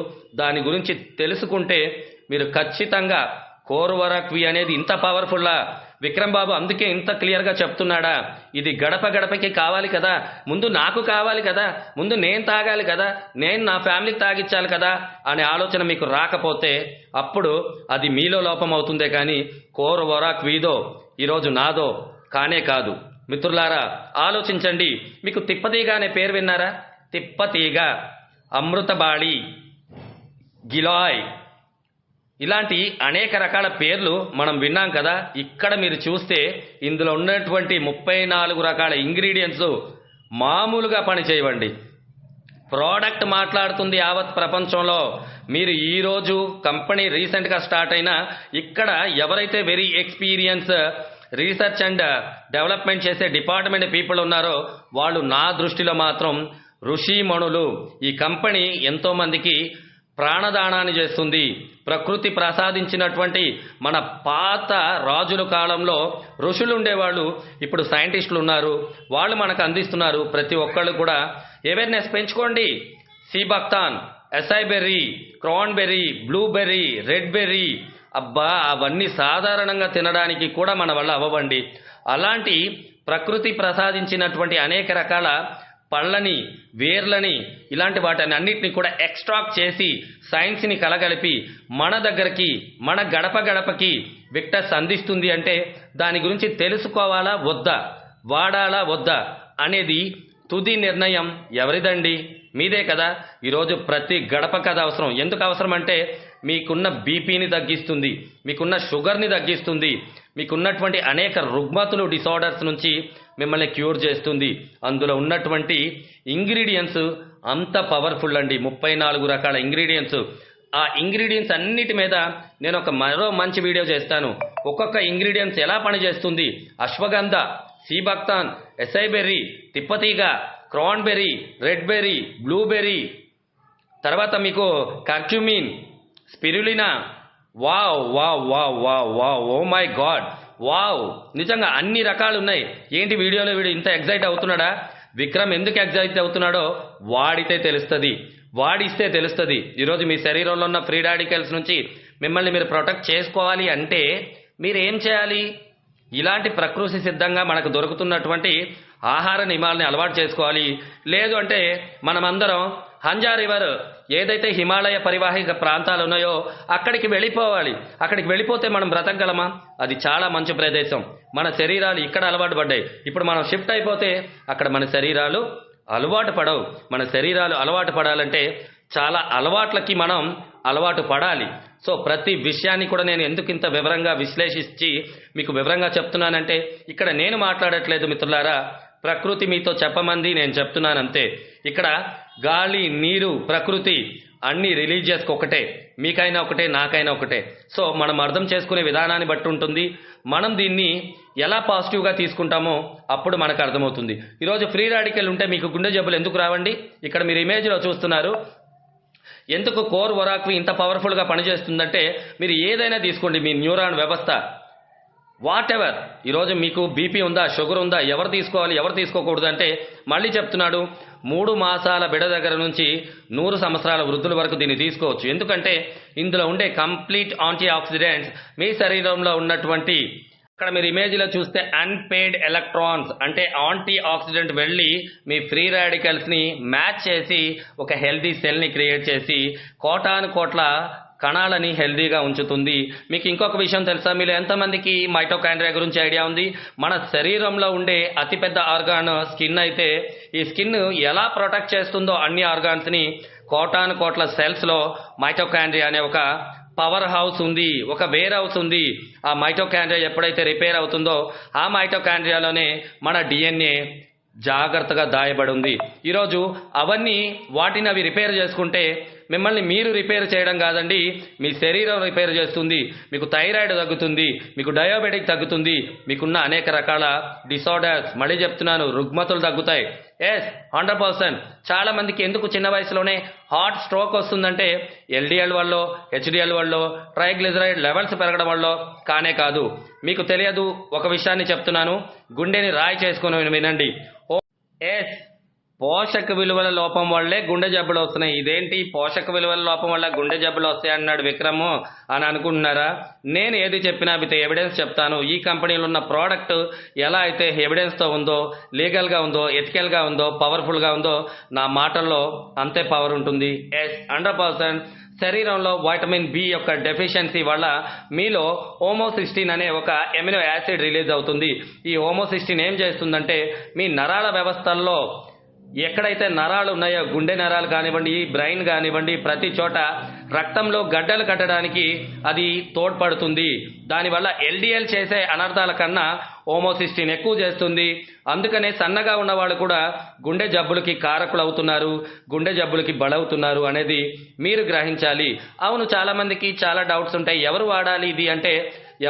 దాని గురించి తెలుసుకుంటే మీరు ఖచ్చితంగా కోర్వరాక్వి అనేది ఇంత పవర్ఫుల్లా విక్రమ్ బాబు అందుకే ఇంత క్లియర్గా చెప్తున్నాడా? ఇది గడప గడపకి కావాలి కదా, ముందు నాకు కావాలి కదా, ముందు నేను తాగాలి కదా, నేను నా ఫ్యామిలీకి తాగించాలి కదా అనే ఆలోచన మీకు రాకపోతే అప్పుడు అది మీలో లోపం అవుతుందే కానీ కోర్వరాక్విదో ఈరోజు నాదో కానే కాదు. మిత్రులారా ఆలోచించండి. మీకు తిప్పతీగ అనే పేరు విన్నారా? తిప్పతీగ, అమృతబాళి, గిలాయ్, ఇలాంటి అనేక రకాల పేర్లు మనం విన్నాం కదా. ఇక్కడ మీరు చూస్తే ఇందులో ఉన్నటువంటి 34 రకాల ఇంగ్రీడియంట్స్ మామూలుగా పనిచేయవండి. ప్రోడక్ట్ మాట్లాడుతుంది యావత్ ప్రపంచంలో. మీరు ఈరోజు కంపెనీ రీసెంట్గా స్టార్ట్ అయిన ఇక్కడ ఎవరైతే very experience research and development చేసే డిపార్ట్మెంట్ పీపుల్ ఉన్నారో వాళ్ళు నా దృష్టిలో మాత్రం ఋషిమణులు. ఈ కంపెనీ ఎంతోమందికి ప్రాణదానాన్ని చేస్తుంది. ప్రకృతి ప్రసాదించినటువంటి మన పాత రాజుల కాలంలో ఋషులు ఉండేవాళ్ళు, ఇప్పుడు సైంటిస్టులు ఉన్నారు, వాళ్ళు మనకు అందిస్తున్నారు. ప్రతి ఒక్కళ్ళు కూడా అవేర్నెస్ పెంచుకోండి. Sea buckthorn, acai berry, cranberry, blueberry, red berry, అబ్బా అవన్నీ సాధారణంగా తినడానికి కూడా మన వల్ల అవ్వండి. అలాంటి ప్రకృతి ప్రసాదించినటువంటి అనేక రకాల పళ్ళని, వేర్లని, ఇలాంటి వాటిని అన్నిటిని కూడా ఎక్స్ట్రాక్ట్ చేసి సైన్స్ని కలగలిపి మన దగ్గరికి, మన గడప గడపకి విక్టర్స్ అందిస్తుంది. అంటే దాని గురించి తెలుసుకోవాలా వద్దా, వాడాలా వద్దా అనేది తుది నిర్ణయం ఎవరిదండి? మీదే కదా. ఈరోజు ప్రతి గడపకి అది అవసరం. ఎందుకు అవసరం అంటే మీకున్న బీపీని తగ్గిస్తుంది, మీకున్న షుగర్ని తగ్గిస్తుంది, మీకున్నటువంటి అనేక రుగ్మతులు డిసార్డర్స్ నుంచి మిమ్మల్ని క్యూర్ చేస్తుంది. అందులో ఉన్నటువంటి ఇంగ్రీడియంట్స్ అంత పవర్ఫుల్ అండి. 34 రకాల ఇంగ్రీడియంట్స్. ఆ ఇంగ్రీడియంట్స్ అన్నిటి మీద నేను మరో మంచి వీడియో చేస్తాను. ఒక్కొక్క ఇంగ్రీడియంట్స్ ఎలా పనిచేస్తుంది. అశ్వగంధ, సీబక్తాన్, ఎసైబెర్రీ, తిప్పతీగ, క్రాన్బెర్రీ, రెడ్ బెర్రీ, బ్లూబెర్రీ, తర్వాత మీకు curcumin, spirulina. Wow wow wow wow wow, oh my God, wow, నిజంగా అన్ని రకాలు ఉన్నాయి. ఏంటి వీడియోలో వీడు ఇంత ఎగ్జైట్ అవుతున్నాడా? విక్రమ్ ఎందుకు ఎగ్జైట్ అవుతున్నాడో వాడితే తెలుస్తుంది, వాడిస్తే తెలుస్తుంది. ఈరోజు మీ శరీరంలో ఉన్న ఫ్రీ రాడికల్స్ నుంచి మిమ్మల్ని మీరు ప్రొటెక్ట్ చేసుకోవాలి అంటే మీరు ఏం చేయాలి? ఇలాంటి ప్రకృతి సిద్ధంగా మనకు దొరుకుతున్నటువంటి ఆహార నియమాలని అలవాటు చేసుకోవాలి. లేదు అంటే మనమందరం హంజా రివర్, ఏదైతే హిమాలయ పరివాహిక ప్రాంతాలు ఉన్నాయో అక్కడికి వెళ్ళిపోవాలి. అక్కడికి వెళ్ళిపోతే మనం బ్రతకగలమా? అది చాలా మంచి ప్రదేశం. మన శరీరాలు ఇక్కడ అలవాటు పడ్డాయి. ఇప్పుడు మనం షిఫ్ట్ అయిపోతే అక్కడ మన శరీరాలు అలవాటు పడవు. మన శరీరాలు అలవాటు పడాలంటే చాలా అలవాట్లకి మనం అలవాటు పడాలి. సో ప్రతి విషయాన్ని కూడా నేను ఎందుకు ఇంత వివరంగా విశ్లేషించి మీకు వివరంగా చెప్తున్నానంటే ఇక్కడ నేను మాట్లాడట్లేదు మిత్రులారా, ప్రకృతి మీతో చెప్పమంది నేను చెప్తున్నానంతే. ఇక్కడ గాలి, నీరు, ప్రకృతి అన్ని రిలీజియస్కి ఒకటే, మీకైనా ఒకటే, నాకైనా ఒకటే. సో మనం అర్థం చేసుకునే విధానాన్ని బట్టి ఉంటుంది. మనం దీన్ని ఎలా పాజిటివ్గా తీసుకుంటామో అప్పుడు మనకు అర్థమవుతుంది. ఈరోజు ఫ్రీ రాడికల్ ఉంటే మీకు గుండె జబ్బులు ఎందుకు రావండి? ఇక్కడ మీరు ఇమేజ్లో చూస్తున్నారు. ఎందుకు కోర్వరాక్వి ఇంత పవర్ఫుల్గా పనిచేస్తుందంటే మీరు ఏదైనా తీసుకోండి, మీ న్యూరాన్ వ్యవస్థ వాట్ ఎవర్. ఈరోజు మీకు బీపీ ఉందా, షుగర్ ఉందా, ఎవరు తీసుకోవాలి ఎవరు తీసుకోకూడదు అంటే మళ్ళీ చెప్తున్నాడు, 3 మాసాల బిడ్డ దగ్గర నుంచి 100 సంవత్సరాల వృద్ధుల వరకు దీన్ని తీసుకోవచ్చు. ఎందుకంటే ఇందులో ఉండే కంప్లీట్ యాంటీ ఆక్సిడెంట్స్ మీ శరీరంలో ఉన్నటువంటి, ఇక్కడ మీరు ఇమేజ్లో చూస్తే అన్పేడ్ ఎలక్ట్రాన్స్ అంటే యాంటీ ఆక్సిడెంట్ వెళ్ళి మీ ఫ్రీ రాడికల్స్ని మ్యాచ్ చేసి ఒక హెల్దీ సెల్ని క్రియేట్ చేసి కోటాను కోట్ల కణాలని హెల్దీగా ఉంచుతుంది. మీకు ఇంకొక విషయం తెలుసా? మీరు ఎంతమందికి మైటోకాండ్రియా గురించి ఐడియా ఉంది? మన శరీరంలో ఉండే అతిపెద్ద ఆర్గాన్ స్కిన్ అయితే ఈ స్కిన్ ఎలా ప్రొటెక్ట్ చేస్తుందో అన్ని ఆర్గాన్స్ని, కోటాను కోట్ల సెల్స్లో మైటోకాండ్రియా అనే ఒక పవర్ హౌస్ ఉంది, ఒక వేర్ హౌస్ ఉంది. ఆ మైటోకాండ్రియా ఎప్పుడైతే రిపేర్ అవుతుందో ఆ మైటోకాండ్రియాలోనే మన డిఎన్ఏ జాగ్రత్తగా దాయబడి ఉంది. ఈరోజు అవన్నీ వాటిని అవి రిపేర్ చేసుకుంటే మిమ్మల్ని మీరు రిపేర్ చేయడం కాదండి, మీ శరీరం రిపేర్ చేస్తుంది. మీకు థైరాయిడ్ తగ్గుతుంది, మీకు డయాబెటిక్ తగ్గుతుంది, మీకున్న అనేక రకాల డిసార్డర్స్, మళ్ళీ చెప్తున్నాను, రుగ్మతులు తగ్గుతాయి. ఎస్ 100%. చాలా మందికి ఎందుకు చిన్న వయసులోనే హార్ట్ స్ట్రోక్ వస్తుందంటే ఎల్డిఎల్ వల్ల, హెచ్డిఎల్ వల్ల, ట్రైగ్లిజరైడ్ లెవెల్స్ పెరగడం వల్ల కానే కాదు. మీకు తెలియదు, ఒక విషయాన్ని చెప్తున్నాను, గుండెని రాయి చేసుకుని వినండి. ఎస్, పోషక విలువల లోపం వల్లే గుండె జబ్బులు వస్తున్నాయి. ఇదేంటి పోషక విలువల లోపం వల్ల గుండె జబ్బులు వస్తాయి అన్నాడు విక్రమ్ అని అనుకుంటున్నారా? నేను ఏది చెప్పినా విత్ ఎవిడెన్స్ చెప్తాను. ఈ కంపెనీలో ఉన్న ప్రోడక్ట్ ఎలా అయితే ఎవిడెన్స్తో ఉందో, లీగల్గా ఉందో, ఎథికల్గా ఉందో, పవర్ఫుల్గా ఉందో, నా మాటల్లో అంతే పవర్ ఉంటుంది. ఎస్ 100%. శరీరంలో వైటమిన్ బి యొక్క డెఫిషియన్సీ వల్ల మీలో హోమోసిస్టిన్ అనే ఒక ఎమినో యాసిడ్ రిలీజ్ అవుతుంది. ఈ హోమోసిస్టిన్ ఏం చేస్తుందంటే మీ నరాల వ్యవస్థల్లో ఎక్కడైతే నరాలు ఉన్నాయో, గుండె నరాలు కానివ్వండి, బ్రెయిన్ కానివ్వండి, ప్రతి చోట రక్తంలో గడ్డలు కట్టడానికి అది తోడ్పడుతుంది. దానివల్ల ఎల్డిఎల్ చేసే అనర్థాల కన్నా హోమోసిస్టిన్ ఎక్కువ చేస్తుంది. అందుకనే సన్నగా ఉన్నవాళ్ళు కూడా గుండె జబ్బులకి కారకులు అవుతున్నారు, గుండె జబ్బులకి బలవుతున్నారు అనేది మీరు గ్రహించాలి. అవును, చాలామందికి చాలా డౌట్స్ ఉంటాయి. ఎవరు వాడాలి ఇది అంటే,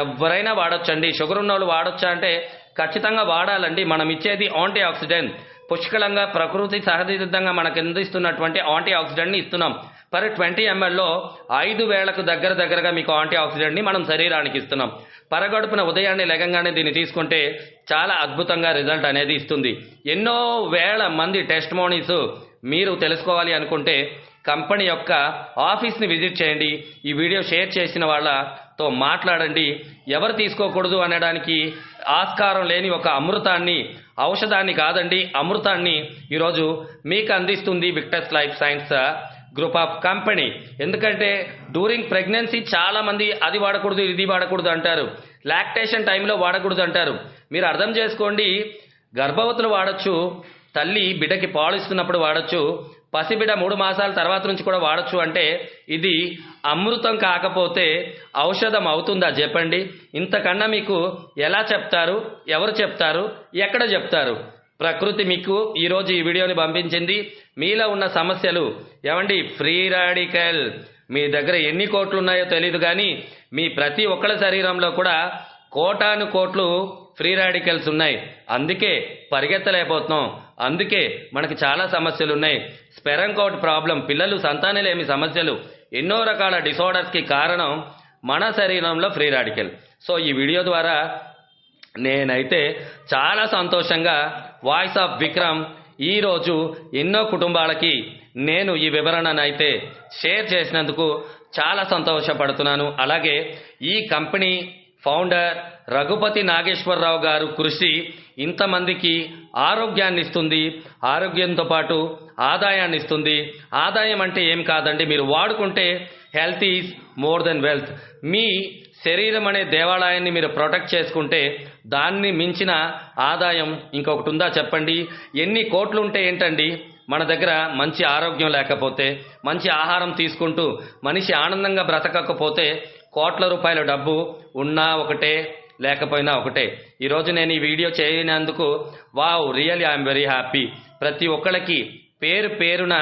ఎవరైనా వాడొచ్చండి. షుగర్ ఉన్న వాళ్ళు వాడొచ్చా అంటే ఖచ్చితంగా వాడాలండి. మనం ఇచ్చేది యాంటీ ఆక్సిడెంట్, పుష్కలంగా ప్రకృతి సహజసిద్ధంగా మనకు అందిస్తున్నటువంటి యాంటీ ఆక్సిడెంట్ని ఇస్తున్నాం. పర్ 20 mlలో 5,000కు దగ్గరగా మీకు యాంటీ ఆక్సిడెంట్ని మనం శరీరానికి ఇస్తున్నాం. పరగడుపున ఉదయాన్నే లెగంగానే దీన్ని తీసుకుంటే చాలా అద్భుతంగా రిజల్ట్ అనేది ఇస్తుంది. ఎన్నో వేల మంది టెస్టిమోనీస్ మీరు తెలుసుకోవాలి అనుకుంటే కంపెనీ యొక్క ఆఫీస్ని విజిట్ చేయండి. ఈ వీడియో షేర్ చేసిన వాళ్ళతో మాట్లాడండి. ఎవరు తీసుకోకూడదు అనడానికి ఆస్కారం లేని ఒక అమృతాన్ని, ఔషధాన్ని కాదండి, అమృతాన్ని ఈరోజు మీకు అందిస్తుంది Victus life science group of company. ఎందుకంటే డ్యూరింగ్ ప్రెగ్నెన్సీ చాలామంది అది వాడకూడదు, ఇది వాడకూడదు అంటారు, లాక్టేషన్ టైంలో వాడకూడదు అంటారు. మీరు అర్థం చేసుకోండి, గర్భవతులు వాడచ్చు, తల్లి బిడ్డకి పాలు ఇస్తున్నప్పుడు వాడచ్చు, పసిబిడ్డ 3 మాసాల తర్వాత నుంచి కూడా వాడచ్చు. అంటే ఇది అమృతం కాకపోతే ఔషధం అవుతుందా చెప్పండి? ఇంతకన్నా మీకు ఎలా చెప్తారు, ఎవరు చెప్తారు, ఎక్కడ చెప్తారు? ప్రకృతి మీకు ఈరోజు ఈ వీడియోని పంపించింది. మీలో ఉన్న సమస్యలు ఏమండి, ఫ్రీ రాడికల్ మీ దగ్గర ఎన్ని కోట్లు ఉన్నాయో తెలియదు, కానీ మీ ప్రతి ఒక్కళ్ళ శరీరంలో కూడా కోటాను కోట్లు ఫ్రీ రాడికల్స్ ఉన్నాయి. అందుకే పరిగెత్తలేకపోతున్నాం, అందుకే మనకి చాలా సమస్యలు ఉన్నాయి. స్పెరం కౌంట్ ప్రాబ్లం, పిల్లలు సంతానలేమి సమస్యలు, ఎన్నో రకాల డిసార్డర్స్కి కారణం మన శరీరంలో ఫ్రీ రాడికల్. సో ఈ వీడియో ద్వారా నేనైతే చాలా సంతోషంగా వాయిస్ ఆఫ్ విక్రమ్ ఈరోజు ఎన్నో కుటుంబాలకి నేను ఈ వివరణను అయితే షేర్ చేసినందుకు చాలా సంతోషపడుతున్నాను. అలాగే ఈ కంపెనీ ఫౌండర్ రఘుపతి నాగేశ్వరరావు గారు కృషి ఇంతమందికి ఆరోగ్యాన్ని ఇస్తుంది, ఆరోగ్యంతో పాటు ఆదాయాన్ని ఇస్తుంది. ఆదాయం అంటే ఏం కాదండి, మీరు వాడుకుంటే health is more than wealth. మీ శరీరం అనే దేవాలయాన్ని మీరు ప్రొటెక్ట్ చేసుకుంటే దాన్ని మించిన ఆదాయం ఇంకొకటి ఉందా చెప్పండి? ఎన్ని కోట్లు ఉంటే ఏంటండి మన దగ్గర మంచి ఆరోగ్యం లేకపోతే, మంచి ఆహారం తీసుకుంటూ మనిషి ఆనందంగా బ్రతకకపోతే కోట్ల రూపాయల డబ్బు ఉన్నా ఒకటే, లేకపోయినా ఒకటే. ఈరోజు నేను ఈ వీడియో చేయనందుకు wow, really I'm very happy. ప్రతి ఒక్కళ్ళకి పేరు పేరున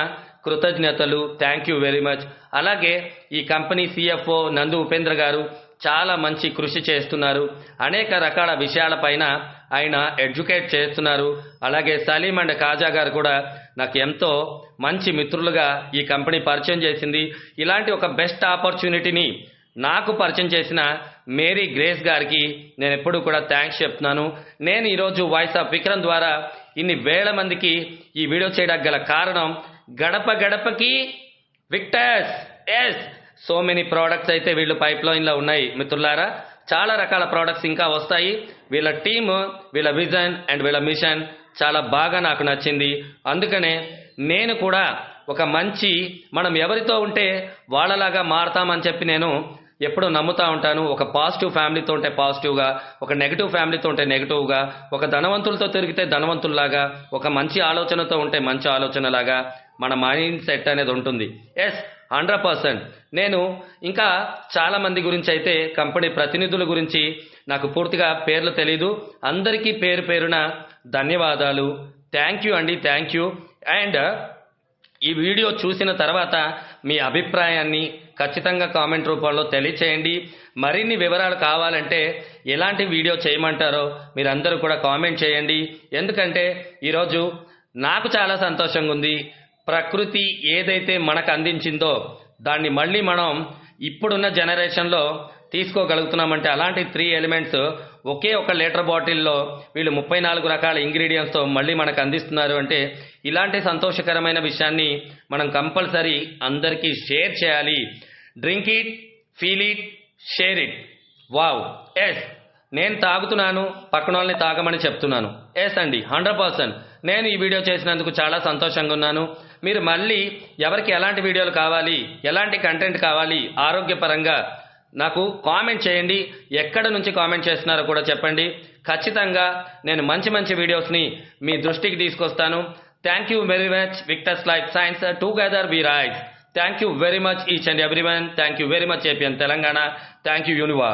కృతజ్ఞతలు, థ్యాంక్ యూ వెరీ మచ్. అలాగే ఈ కంపెనీ సిఎఫ్ఓ నందు ఉపేంద్ర గారు చాలా మంచి కృషి చేస్తున్నారు. అనేక రకాల విషయాలపైన ఆయన ఎడ్యుకేట్ చేస్తున్నారు. అలాగే సలీం అండ్ కాజా గారు కూడా నాకు ఎంతో మంచి మిత్రులుగా ఈ కంపెనీ పరిచయం చేసింది. ఇలాంటి ఒక బెస్ట్ ఆపర్చునిటీని నాకు పరిచయం చేసిన మేరీ గ్రేస్ గారికి నేను ఎప్పుడూ కూడా థ్యాంక్స్ చెప్తున్నాను. నేను ఈరోజు వాయిస్ ఆఫ్ విక్రమ్ ద్వారా ఇన్ని వేల మందికి ఈ వీడియో చేయడానికి గల కారణం గడప గడపకి విక్టస్. ఎస్, సో మెనీ ప్రోడక్ట్స్ అయితే వీళ్ళు పైప్లైన్లో ఉన్నాయి మిత్రులారా. చాలా రకాల ప్రోడక్ట్స్ ఇంకా వస్తాయి. వీళ్ళ టీమ్, వీళ్ళ విజన్ అండ్ వీళ్ళ మిషన్ చాలా బాగా నాకు నచ్చింది. అందుకనే నేను కూడా ఒక మంచి, మనం ఎవరితో ఉంటే వాళ్ళలాగా మారతామని చెప్పి నేను ఎప్పుడు నమ్ముతా ఉంటాను. ఒక పాజిటివ్ ఫ్యామిలీతో ఉంటే పాజిటివ్గా, ఒక నెగిటివ్ ఫ్యామిలీతో ఉంటే నెగిటివ్గా, ఒక ధనవంతులతో తిరిగితే ధనవంతుల్లాగా, ఒక మంచి ఆలోచనతో ఉంటే మంచి ఆలోచనలాగా మన మైండ్ సెట్ అనేది ఉంటుంది. ఎస్, 100%. నేను ఇంకా చాలా మంది గురించి అయితే కంపెనీ ప్రతినిధుల గురించి నాకు పూర్తిగా పేర్లు తెలీదు. అందరికీ పేరు పేరున ధన్యవాదాలు. థ్యాంక్ యూ అండి, థ్యాంక్ యూ. అండ్ ఈ వీడియో చూసిన తర్వాత మీ అభిప్రాయాన్ని ఖచ్చితంగా కామెంట్ రూపంలో తెలియచేయండి. మరిన్ని వివరాలు కావాలంటే ఎలాంటి వీడియో చేయమంటారో మీరందరూ కూడా కామెంట్ చేయండి. ఎందుకంటే ఈరోజు నాకు చాలా సంతోషంగా ఉంది. ప్రకృతి ఏదైతే మనకు అందించిందో దాన్ని మళ్ళీ మనం ఇప్పుడున్న జనరేషన్లో తీసుకోగలుగుతున్నామంటే అలాంటి 3 ఎలిమెంట్స్ ఒకే ఒక లీటర్ బాటిల్లో వీళ్ళు 34 రకాల ఇంగ్రీడియంట్స్తో మళ్ళీ మనకు అందిస్తున్నారు అంటే ఇలాంటి సంతోషకరమైన విషయాన్ని మనం కంపల్సరీ అందరికీ షేర్ చేయాలి. Drink it, feel it, share it. Wow, yes, నేను తాగుతున్నాను, పక్కన వాళ్ళని తాగమని చెప్తున్నాను. ఎస్ అండి, 100%. నేను ఈ వీడియో చేసినందుకు చాలా సంతోషంగా ఉన్నాను. మీరు మళ్ళీ ఎవరికి ఎలాంటి వీడియోలు కావాలి, ఎలాంటి కంటెంట్ కావాలి ఆరోగ్యపరంగా నాకు కామెంట్ చేయండి. ఎక్కడ నుంచి కామెంట్ చేస్తున్నారో కూడా చెప్పండి. ఖచ్చితంగా నేను మంచి మంచి వీడియోస్ని మీ దృష్టికి తీసుకొస్తాను. Thank you very much. Victors Life Science, together we rise. Thank you very much each and everyone. Thank you very much APN Telangana. Thank you universe.